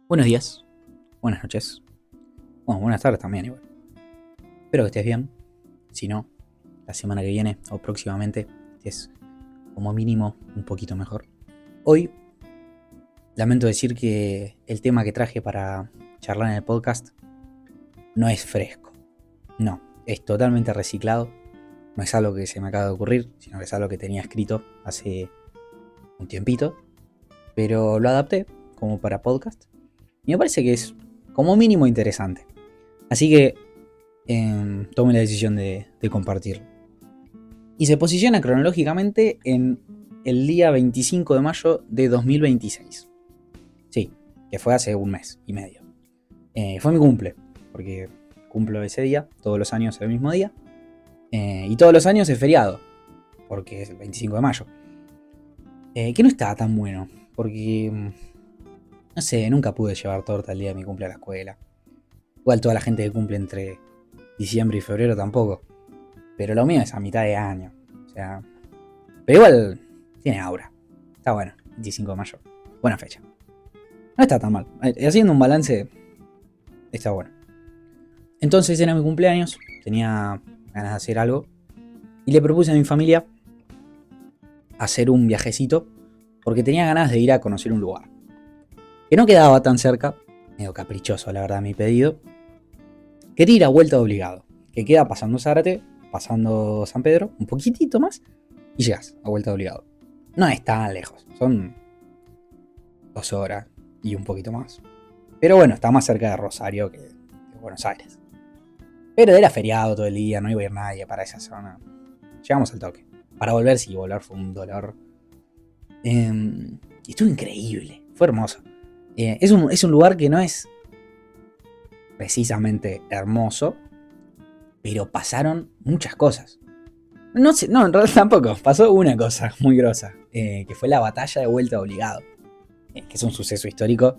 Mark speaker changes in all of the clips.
Speaker 1: Buenos días, buenas noches, bueno, buenas tardes también igual. Espero que estés bien. Si no, la semana que viene o próximamente estés como mínimo un poquito mejor. Hoy lamento decir que el tema que traje para charlar en el podcast no es fresco. No, es totalmente reciclado. No es algo que se me acaba de ocurrir, sino que es algo que tenía escrito hace un tiempito. Pero lo adapté como para podcast. Y me parece que es como mínimo interesante. Así que tome la decisión de compartirlo. Y se posiciona cronológicamente en el día 25 de mayo de 2026. Sí, que fue hace un mes y medio. Fue mi cumple, porque cumplo ese día, todos los años el mismo día. Y todos los años es feriado, porque es el 25 de mayo. Que no estaba tan bueno, porque no sé, nunca pude llevar torta el día de mi cumple a la escuela. Igual toda la gente que cumple entre diciembre y febrero tampoco. Pero lo mío es a mitad de año. O sea. Pero igual tiene aura. Está bueno. 25 de mayo. Buena fecha. No está tan mal. Haciendo un balance. Está bueno. Entonces era mi cumpleaños. Tenía ganas de hacer algo. Y le propuse a mi familia hacer un viajecito. Porque tenía ganas de ir a conocer un lugar. Que no quedaba tan cerca. Medio caprichoso, la verdad, mi pedido. Quería ir a Vuelta de Obligado. Que queda pasando Zárate, pasando San Pedro, un poquitito más, y llegas a Vuelta de Obligado. No es tan lejos, son 2 horas y un poquito más. Pero bueno, está más cerca de Rosario que de Buenos Aires. Pero era feriado todo el día, no iba a ir nadie para esa zona. Llegamos al toque. Para volver, sí, volver fue un dolor. Y estuvo increíble, fue hermoso. Es un lugar que no es precisamente hermoso, pero pasaron muchas cosas. No sé, no, en realidad tampoco. Pasó una cosa muy grosa, que fue la batalla de Vuelta Obligado, que es un suceso histórico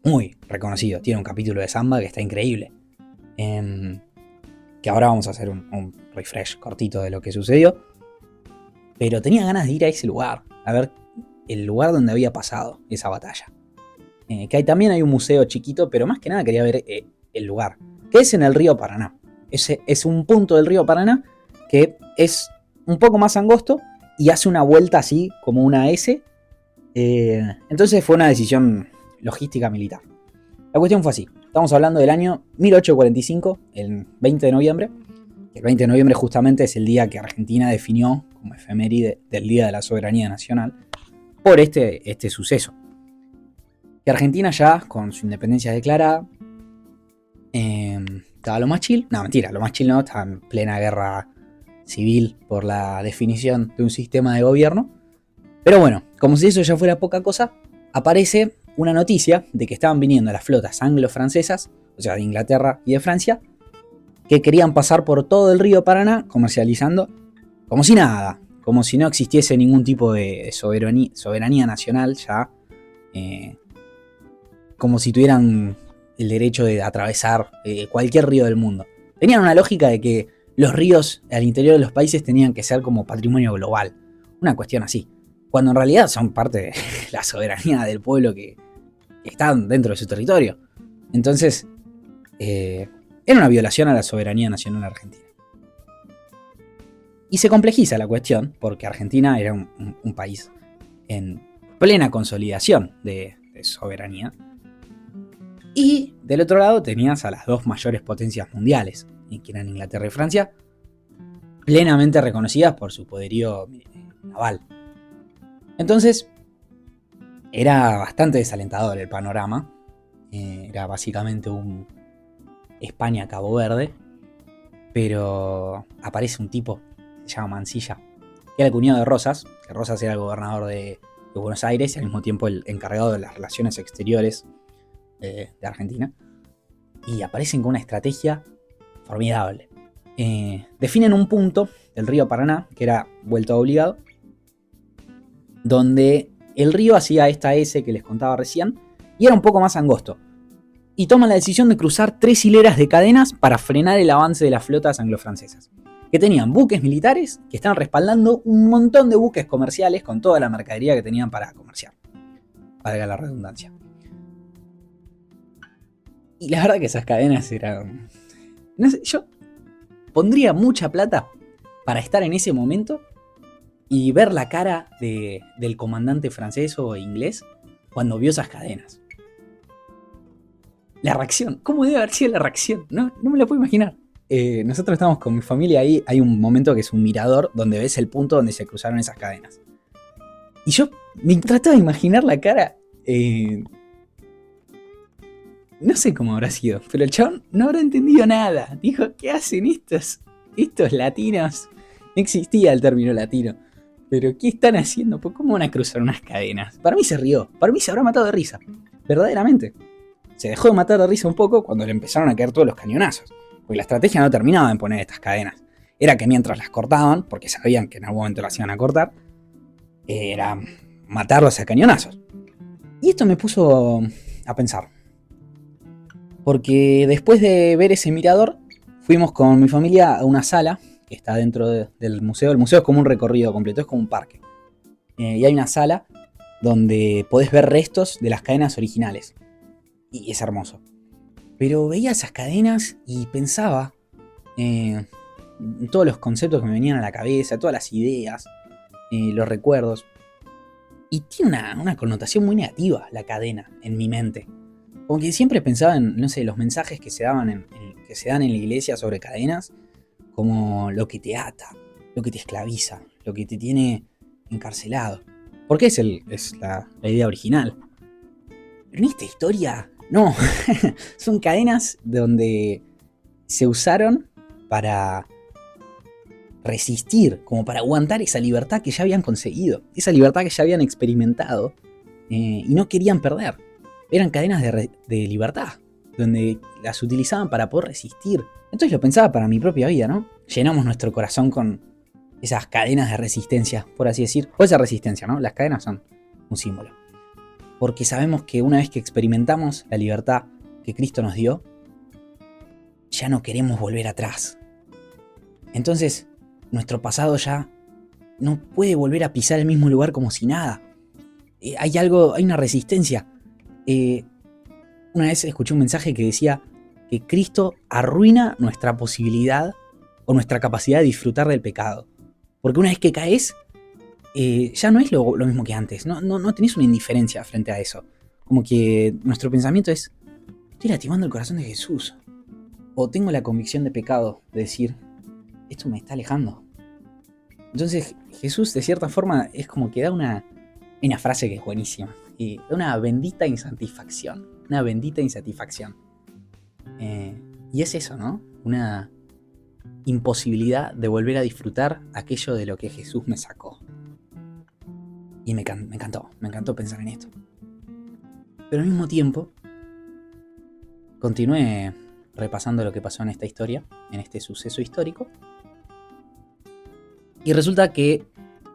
Speaker 1: muy reconocido. Tiene un capítulo de Samba que está increíble. Que ahora vamos a hacer un refresh cortito de lo que sucedió. Pero tenía ganas de ir a ese lugar, a ver el lugar donde había pasado esa batalla. Que también hay un museo chiquito, pero más que nada quería ver el lugar, que es en el río Paraná. Es un punto del río Paraná que es un poco más angosto y hace una vuelta así como una S. Entonces fue una decisión logística militar. La cuestión fue así. Estamos hablando del año 1845, el 20 de noviembre. El 20 de noviembre justamente es el día que Argentina definió como efeméride del Día de la Soberanía Nacional por este suceso. Que Argentina ya, con su independencia declarada, estaba lo más chill. No, mentira, lo más chill no, estaba en plena guerra civil por la definición de un sistema de gobierno. Pero bueno, como si eso ya fuera poca cosa, aparece una noticia de que estaban viniendo las flotas anglo-francesas, o sea, de Inglaterra y de Francia, que querían pasar por todo el río Paraná comercializando como si nada, como si no existiese ningún tipo de soberanía nacional ya, como si tuvieran el derecho de atravesar cualquier río del mundo. Tenían una lógica de que los ríos al interior de los países tenían que ser como patrimonio global, una cuestión así, cuando en realidad son parte de la soberanía del pueblo que están dentro de su territorio. Entonces, era una violación a la soberanía nacional argentina. Y se complejiza la cuestión, porque Argentina era un país en plena consolidación de soberanía. Y del otro lado tenías a las dos mayores potencias mundiales, que eran Inglaterra y Francia, plenamente reconocidas por su poderío naval. Entonces, era bastante desalentador el panorama. Era básicamente un España-Cabo Verde. Pero aparece un tipo, se llama Mansilla, que era el cuñado de Rosas, que Rosas era el gobernador de Buenos Aires y al mismo tiempo el encargado de las relaciones exteriores de Argentina. Y aparecen con una estrategia formidable. Definen un punto del río Paraná, que era Vuelta Obligado, donde el río hacía esta S que les contaba recién y era un poco más angosto. Y toman la decisión de cruzar 3 hileras de cadenas para frenar el avance de las flotas anglo-francesas, que tenían buques militares que estaban respaldando un montón de buques comerciales con toda la mercadería que tenían para comerciar, valga la redundancia. Y la verdad que esas cadenas eran... No sé, yo pondría mucha plata para estar en ese momento y ver la cara del comandante francés o inglés cuando vio esas cadenas. La reacción, ¿cómo debe haber sido la reacción? No me la puedo imaginar. Nosotros estamos con mi familia ahí, hay un momento que es un mirador donde ves el punto donde se cruzaron esas cadenas. Y yo me trataba de imaginar la cara. No sé cómo habrá sido, pero el chabón no habrá entendido nada. Dijo, ¿qué hacen estos latinos? No existía el término latino. Pero ¿qué están haciendo? ¿Cómo van a cruzar unas cadenas? Para mí se rió, para mí se habrá matado de risa. Verdaderamente. Se dejó de matar de risa un poco cuando le empezaron a caer todos los cañonazos. Porque la estrategia no terminaba en poner estas cadenas. Era que mientras las cortaban, porque sabían que en algún momento las iban a cortar, era matarlos a cañonazos. Y esto me puso a pensar. Porque después de ver ese mirador, fuimos con mi familia a una sala que está dentro del museo. El museo es como un recorrido completo, es como un parque. Y hay una sala donde podés ver restos de las cadenas originales. Y es hermoso. Pero veía esas cadenas y pensaba en todos los conceptos que me venían a la cabeza, todas las ideas, los recuerdos. Y tiene una connotación muy negativa la cadena en mi mente. Como que siempre pensaba en, no sé, los mensajes que se daban que se dan en la iglesia sobre cadenas, como lo que te ata, lo que te esclaviza, lo que te tiene encarcelado. Porque es la idea original. Pero en esta historia, no. Son cadenas donde se usaron para resistir, como para aguantar esa libertad que ya habían conseguido, esa libertad que ya habían experimentado y no querían perder. Eran cadenas de libertad, donde las utilizaban para poder resistir. Entonces lo pensaba para mi propia vida, ¿no? Llenamos nuestro corazón con esas cadenas de resistencia, por así decir. O esa resistencia, ¿no? Las cadenas son un símbolo. Porque sabemos que una vez que experimentamos la libertad que Cristo nos dio, ya no queremos volver atrás. Entonces, nuestro pasado ya no puede volver a pisar el mismo lugar como si nada. Hay una resistencia. Una vez escuché un mensaje que decía que Cristo arruina nuestra posibilidad o nuestra capacidad de disfrutar del pecado. Porque una vez que caes, ya no es lo mismo que antes. No tenés una indiferencia frente a eso. Como que nuestro pensamiento es, estoy lastimando el corazón de Jesús. O tengo la convicción de pecado, de decir, esto me está alejando. Entonces Jesús de cierta forma es como que da una frase que es buenísima. Y da una bendita insatisfacción. Una bendita insatisfacción. Y es eso, ¿no? Una imposibilidad de volver a disfrutar aquello de lo que Jesús me sacó. Y me encantó pensar en esto. Pero al mismo tiempo, continué repasando lo que pasó en esta historia, en este suceso histórico. Y resulta que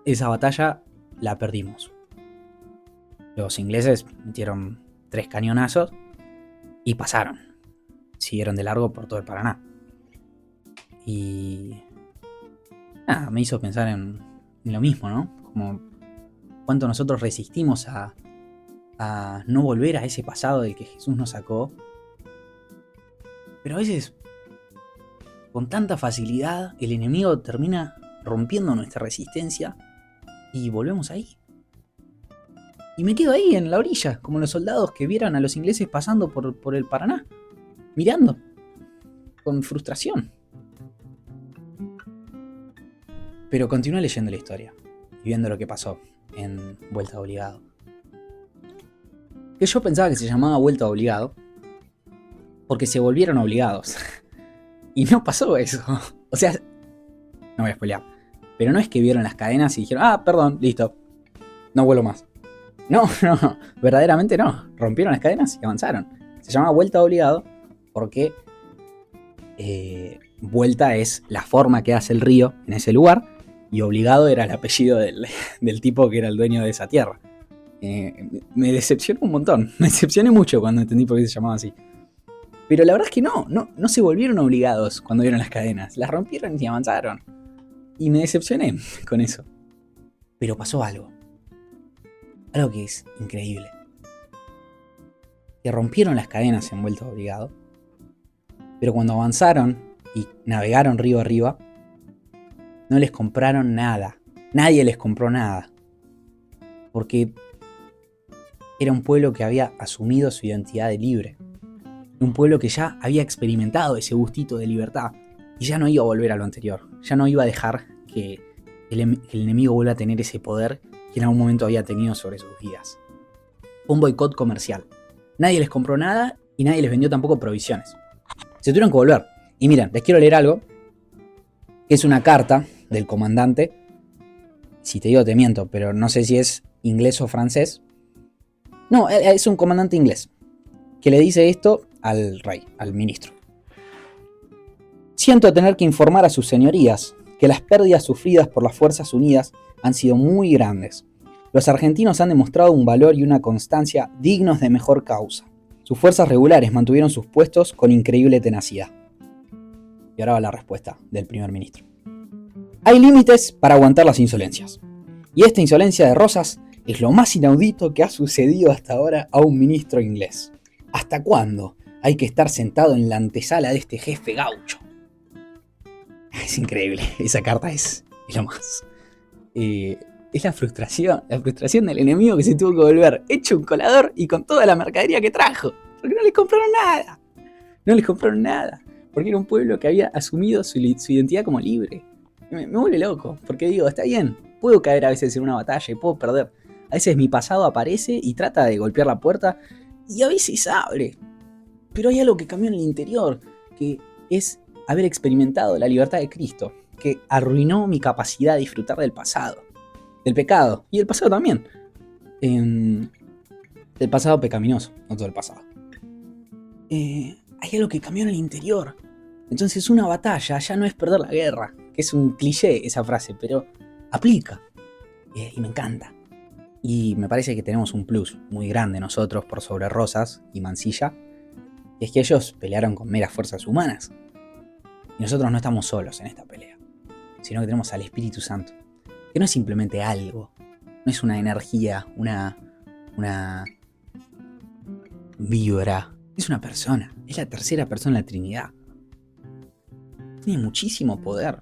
Speaker 1: esa batalla la perdimos. Los ingleses metieron 3 cañonazos y pasaron. Siguieron de largo por todo el Paraná. Y nada, me hizo pensar en lo mismo, ¿no? Como cuánto nosotros resistimos a no volver a ese pasado del que Jesús nos sacó. Pero a veces, con tanta facilidad, el enemigo termina rompiendo nuestra resistencia y volvemos ahí. Y me quedo ahí en la orilla, como los soldados que vieran a los ingleses pasando por el Paraná, mirando, con frustración. Pero continué leyendo la historia y viendo lo que pasó en Vuelta Obligado. Que yo pensaba que se llamaba Vuelta Obligado porque se volvieron obligados. Y no pasó eso. O sea, no voy a spoilear. Pero no es que vieron las cadenas y dijeron, perdón, listo, no vuelo más. No, verdaderamente no. Rompieron las cadenas y avanzaron. Se llama Vuelta Obligado porque Vuelta es la forma que hace el río en ese lugar y Obligado era el apellido del tipo que era el dueño de esa tierra. Me decepcionó un montón. Me decepcioné mucho cuando entendí por qué se llamaba así. Pero la verdad es que no se volvieron obligados cuando vieron las cadenas. Las rompieron y avanzaron. Y me decepcioné con eso. Pero pasó algo. Algo que es increíble. que rompieron las cadenas en vuelta obligado, pero cuando avanzaron y navegaron río arriba, no les compraron nada. Nadie les compró nada. Porque era un pueblo que había asumido su identidad de libre. Un pueblo que ya había experimentado ese gustito de libertad y ya no iba a volver a lo anterior. Ya no iba a dejar que el enemigo vuelva a tener ese poder que en algún momento había tenido sobre sus vidas. Fue un boicot comercial. Nadie les compró nada y nadie les vendió tampoco provisiones. Se tuvieron que volver. Y miren, les quiero leer algo, que es una carta del comandante. Si te digo te miento, pero no sé si es inglés o francés. No, es un comandante inglés, que le dice esto al rey, al ministro. Siento tener que informar a sus señorías que las pérdidas sufridas por las Fuerzas Unidas han sido muy grandes. Los argentinos han demostrado un valor y una constancia dignos de mejor causa. Sus fuerzas regulares mantuvieron sus puestos con increíble tenacidad. Y ahora va la respuesta del primer ministro. Hay límites para aguantar las insolencias. Y esta insolencia de Rosas es lo más inaudito que ha sucedido hasta ahora a un ministro inglés. ¿Hasta cuándo hay que estar sentado en la antesala de este jefe gaucho? Es increíble, esa carta es lo más. Es la frustración del enemigo que se tuvo que volver hecho un colador y con toda la mercadería que trajo. Porque no les compraron nada. No les compraron nada. Porque era un pueblo que había asumido su identidad como libre. Me vuelve loco, porque digo, está bien, puedo caer a veces en una batalla y puedo perder. A veces mi pasado aparece y trata de golpear la puerta y a veces abre. Pero hay algo que cambió en el interior, que es haber experimentado la libertad de Cristo, que arruinó mi capacidad de disfrutar del pasado, del pecado y del pasado también. Del pasado pecaminoso, no todo el pasado. Hay algo que cambió en el interior. Entonces una batalla ya no es perder la guerra, que es un cliché esa frase, pero aplica. Y me encanta. Y me parece que tenemos un plus muy grande nosotros por sobre Rosas y Mansilla, y es que ellos pelearon con meras fuerzas humanas. Y nosotros no estamos solos en esta pelea, sino que tenemos al Espíritu Santo, que no es simplemente algo, no es una energía, una vibra, es una persona, es la tercera persona de la Trinidad. Tiene muchísimo poder.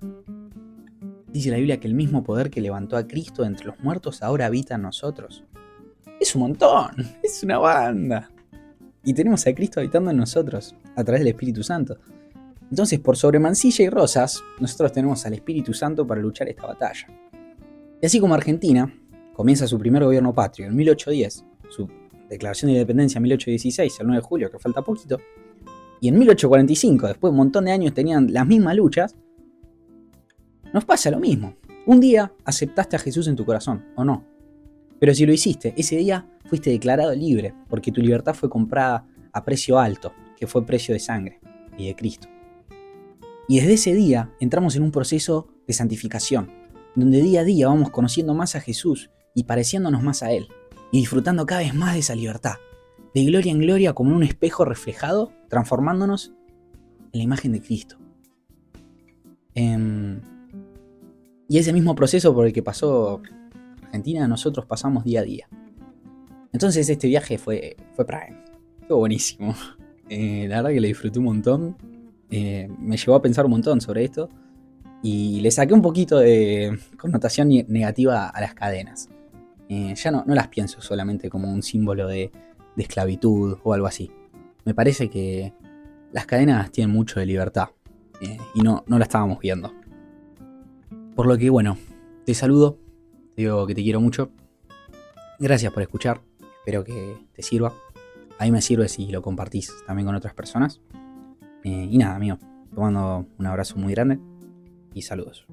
Speaker 1: Dice la Biblia que el mismo poder que levantó a Cristo de entre los muertos ahora habita en nosotros. Es un montón, es una banda. Y tenemos a Cristo habitando en nosotros a través del Espíritu Santo. Entonces, por sobre Mansilla y Rosas, nosotros tenemos al Espíritu Santo para luchar esta batalla. Y así como Argentina comienza su primer gobierno patrio en 1810, su declaración de independencia en 1816, el 9 de julio, que falta poquito, y en 1845, después de un montón de años tenían las mismas luchas, nos pasa lo mismo. Un día aceptaste a Jesús en tu corazón, ¿o no? Pero si lo hiciste, ese día fuiste declarado libre, porque tu libertad fue comprada a precio alto, que fue precio de sangre y de Cristo. Y desde ese día entramos en un proceso de santificación, donde día a día vamos conociendo más a Jesús y pareciéndonos más a Él, y disfrutando cada vez más de esa libertad, de gloria en gloria como en un espejo reflejado, transformándonos en la imagen de Cristo. Y ese mismo proceso por el que pasó Argentina, nosotros pasamos día a día. Entonces este viaje fue prime, fue buenísimo. La verdad que lo disfruté un montón. Me llevó a pensar un montón sobre esto y le saqué un poquito de connotación negativa a las cadenas. Ya no las pienso solamente como un símbolo de esclavitud o algo así. Me parece que las cadenas tienen mucho de libertad y no la estábamos viendo. Por lo que bueno, te saludo, te digo que te quiero mucho. Gracias por escuchar, espero que te sirva. A mí me sirve si lo compartís también con otras personas. Y nada, amigo, te mando un abrazo muy grande y saludos.